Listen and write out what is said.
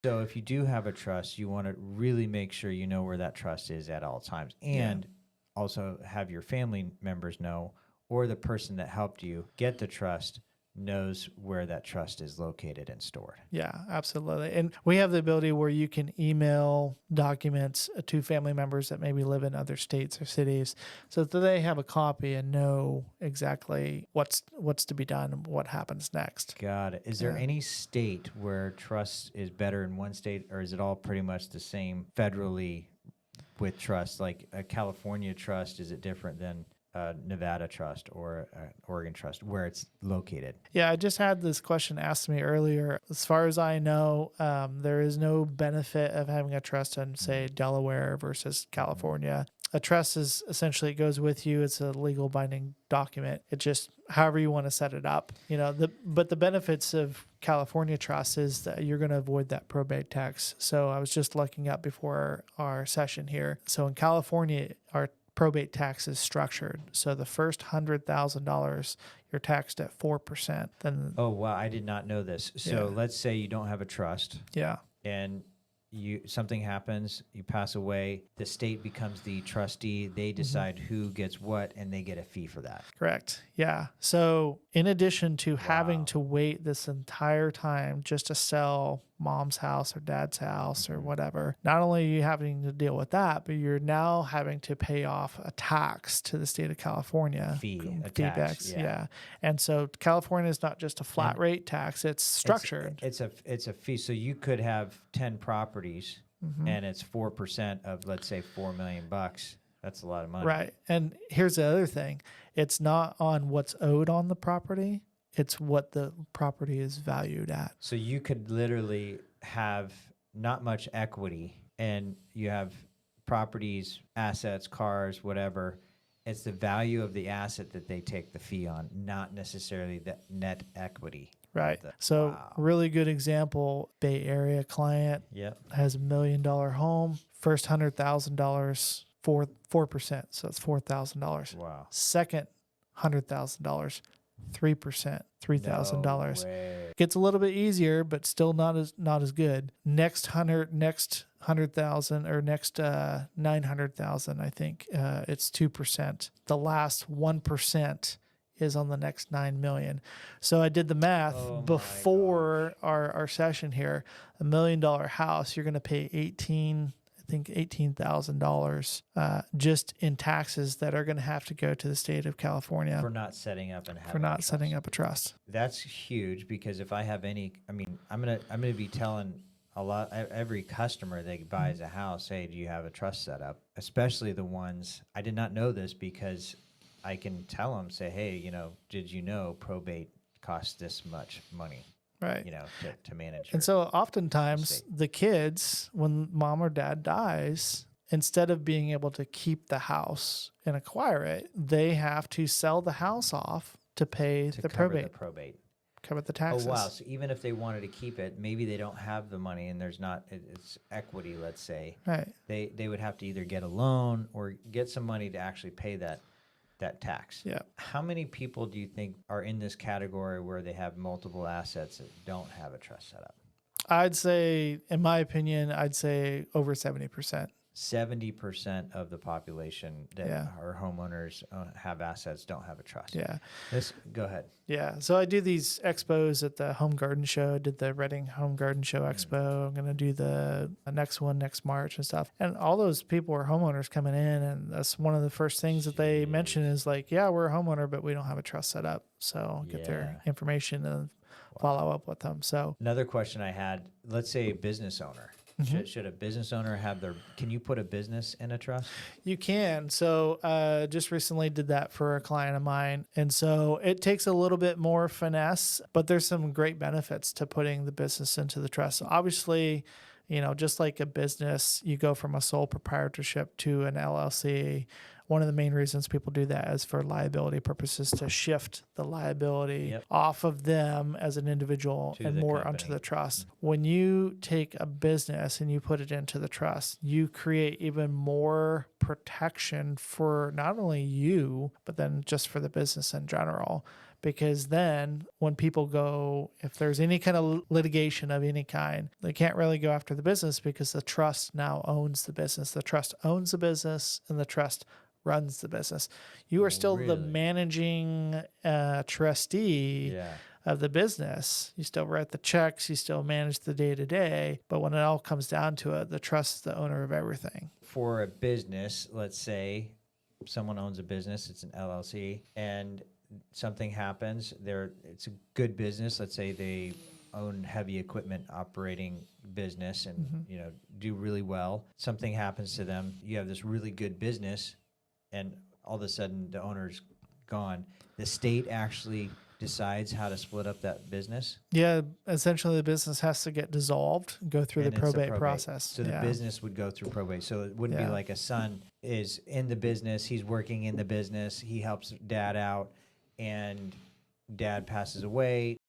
So if you do have a trust, you want to really make sure you know where that trust is at all times, and also have your family members know, or the person that helped you get the trust knows where that trust is located and stored. Yeah, absolutely. And we have the ability where you can email documents to family members that maybe live in other states or cities so that they have a copy and know exactly what's to be done and what happens next. Got it. Is there any state where trust is better in one state, or is it all pretty much the same federally with trust? Like a California trust, is it different than Nevada trust or Oregon trust, where it's located? Yeah, I just had this question asked to me earlier. As far as I know, there is no benefit of having a trust in, say, Delaware versus California. A trust is essentially, it goes with you. It's a legal binding document. It just, however you want to set it up, but the benefits of California trust is that you're going to avoid that probate tax. So I was just looking up before our session here. So in California, our probate tax is structured. So the first $100,000, you're taxed at 4%. Then, oh wow, I did not know this. So let's say you don't have a trust. Yeah. And something happens, you pass away, the state becomes the trustee, they decide who gets what, and they get a fee for that. Correct. Yeah. So in addition to having to wait this entire time just to sell mom's house or dad's house or whatever, not only are you having to deal with that, but you're now having to pay off a tax to the state of California. A tax. Yeah. And so California is not just a flat rate tax, it's structured. It's a fee. So you could have 10 properties and it's 4% of, let's say, $4 million. That's a lot of money. Right. And here's the other thing. It's not on what's owed on the property. It's what the property is valued at. So you could literally have not much equity and you have properties, assets, cars, whatever. It's the value of the asset that they take the fee on, not necessarily the net equity. Right. So really good example, Bay Area client has $1 million home, first $100,000 for 4%. So it's $4,000. Wow. Second $100,000, 3%, $3,000. No Gets a little bit easier, but still not as good. Next 100,000 or next 900,000, I think it's 2%. The last 1% is on the next 9 million. So I did the math before our session here. $1 million house, you're going to pay $18,000 just in taxes that are going to have to go to the state of California for not setting up and setting up a trust. That's huge, because if I have I'm gonna be telling every customer that buys a house, hey, do you have a trust set up? Especially the ones, I did not know this, because I can tell them, say, hey, did you know probate costs this much money? Right. To manage. And so oftentimes the kids, when mom or dad dies, instead of being able to keep the house and acquire it, they have to sell the house off to pay the probate. Cover the taxes. Oh, wow. So even if they wanted to keep it, maybe they don't have the money and it's equity, let's say. Right. They would have to either get a loan or get some money to actually pay that tax. Yeah. How many people do you think are in this category where they have multiple assets that don't have a trust set up? I'd say, in my opinion, over 70%. 70% of the population that are homeowners have assets, don't have a trust. Yeah. Go ahead. Yeah. So I do these expos at the Home Garden Show. I did the Reading Home Garden Show Expo. I'm going to do the next one next March and stuff. And all those people are homeowners coming in. And that's one of the first things that they mention is like, yeah, we're a homeowner, but we don't have a trust set up. So get their information and follow up with them. So another question I had, let's say a business owner. Should a business owner can you put a business in a trust? You can. So just recently did that for a client of mine. And so it takes a little bit more finesse, but there's some great benefits to putting the business into the trust. So obviously, just like a business, you go from a sole proprietorship to an LLC. One of the main reasons people do that is for liability purposes, to shift the liability off of them as an individual and more onto the trust. When you take a business and you put it into the trust, you create even more protection for not only you, but then just for the business in general. because then when people go, if there's any kind of litigation of any kind, they can't really go after the business because the trust now owns the business. The trust owns the business and the trust runs the business. You are still the Really? managing trustee Yeah. of the business. You still write the checks, you still manage the day to day, but when it all comes down to it, the trust is the owner of everything. For a business, let's say someone owns a business, it's an LLC, and something happens, it's a good business. Let's say they own heavy equipment operating business and do really well. Something happens to them. You have this really good business, and all of a sudden the owner's gone. The state actually decides how to split up that business. Yeah, essentially the business has to get dissolved, go through And the it's a probate process. So the business would go through probate. So it wouldn't be Yeah. like a son is in the business, he's working in the business, he helps dad out, and dad passes away.